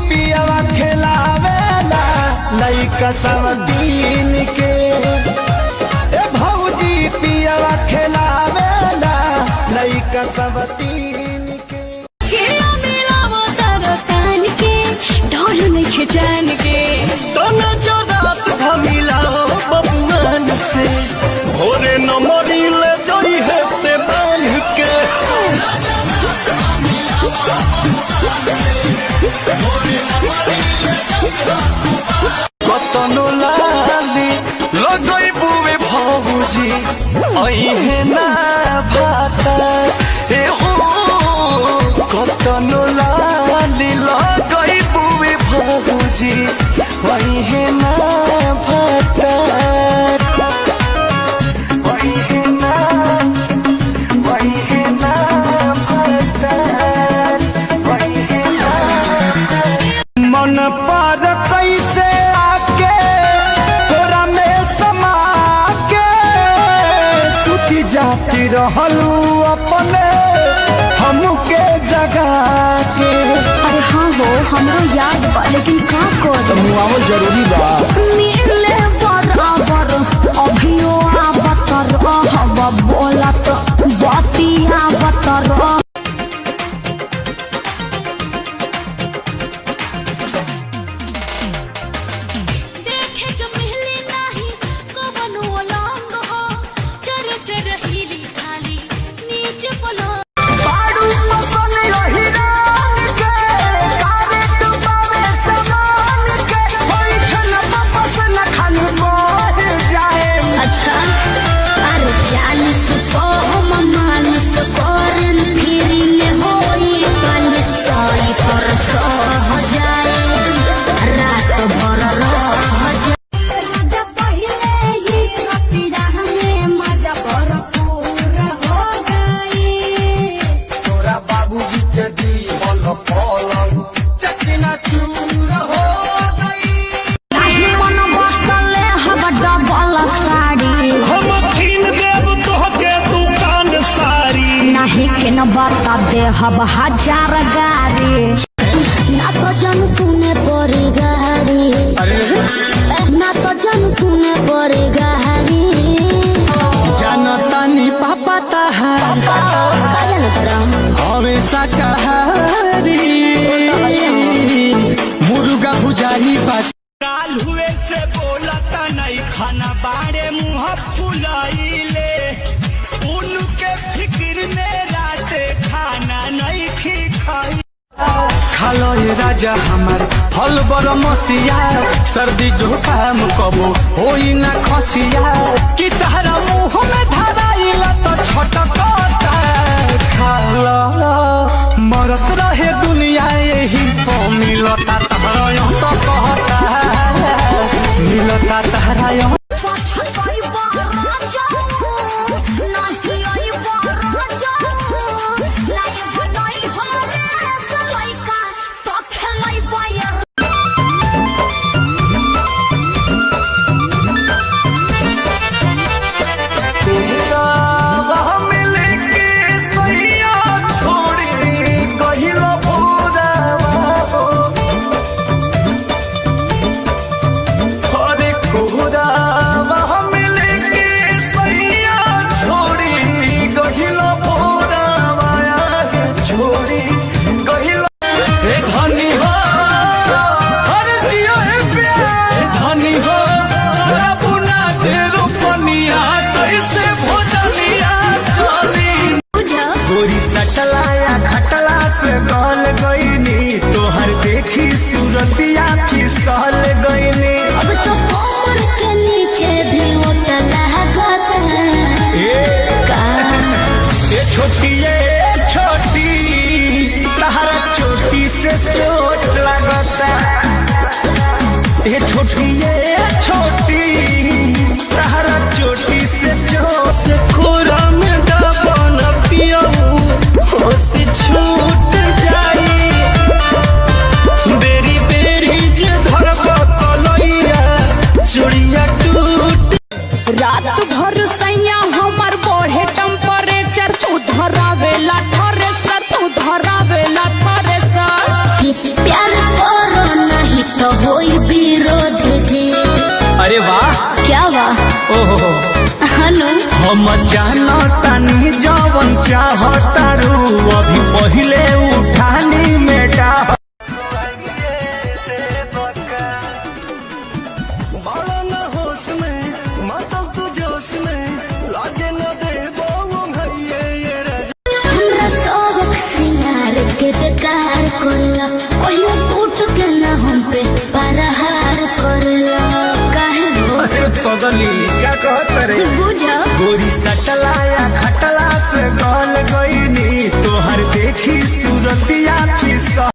पियावा खिलावेला लइका सब दिन के। ए भौजी पियावा खिलावेला लइका सब दिन के। खेला मेला वो तरतान के ढोल में खिंचान के तो न जो रात भमिलाओ बबुआन से भोरे न मरी ले जोई है ते बांध के। कतनो लाली लगई बुवे भौजी अइहे ना भाता ए हो। कतनो लाली लगई बुवे भौजी अइहे ना भाता। मन पर कैसे आके तोरा में समा के सुती जाती रहलू अपने हमके जगा के। अरे हाँ हो हमरो याद बा लेकिन का कर मुआवल जरूरी बा। मिले बराबर अभियो आवतर हवा बोलत बतिया बतर। बता दे हब 1000 गाड़ी ना तो जन सुने पड़ी गाड़ी ना तो जन सुने पड़ी गाड़ी। जनतानी पापा हमेशा कहारी मुर्गा भुजाही बात काल हुए से बोलता नहीं खाना बाड़े मुँह फुलाइले उनके फिक्र में खाना नहीं खाई। खालो ये राजा हमार फल बर मसिया सर्दी जुकाम कबो होई ना खसिया कि तहरा मुँह में धराइला तो छटकता। खाला मरत रहे दुनिया यही तो मिलता तहरा तो कहता मिलता तहरा सटलाया खटला से गल गईनी तोहर देखी सूरतिया की सहल गईनी। अब तो कमर के नीचे भी उतला छोटी तहरा चोटी से चोट लगता। ये छोटी तहरा चोटी से चोट खोरा में दबन पियो होश छूट जाई बेरी बेरी जे धरब कलैया चोरिया टूट। रात भर सैया हमर बढ़े टेम्परेचर तू धरावेला थ्रेसर प्यार कर अरे वाह क्या वाह ओहो हनु हम जानो तानी जवन चाहतारू अभी पहिले उठानी में डाह हमरा सबक सिंगार के बेकार करला कहियो टूट के ना हम पे परहार करला काहे हो पगली क्या कहत रे बुझा गोरी सटला या खटला से गल गईनी तोहर देखी सूरतिया फिसा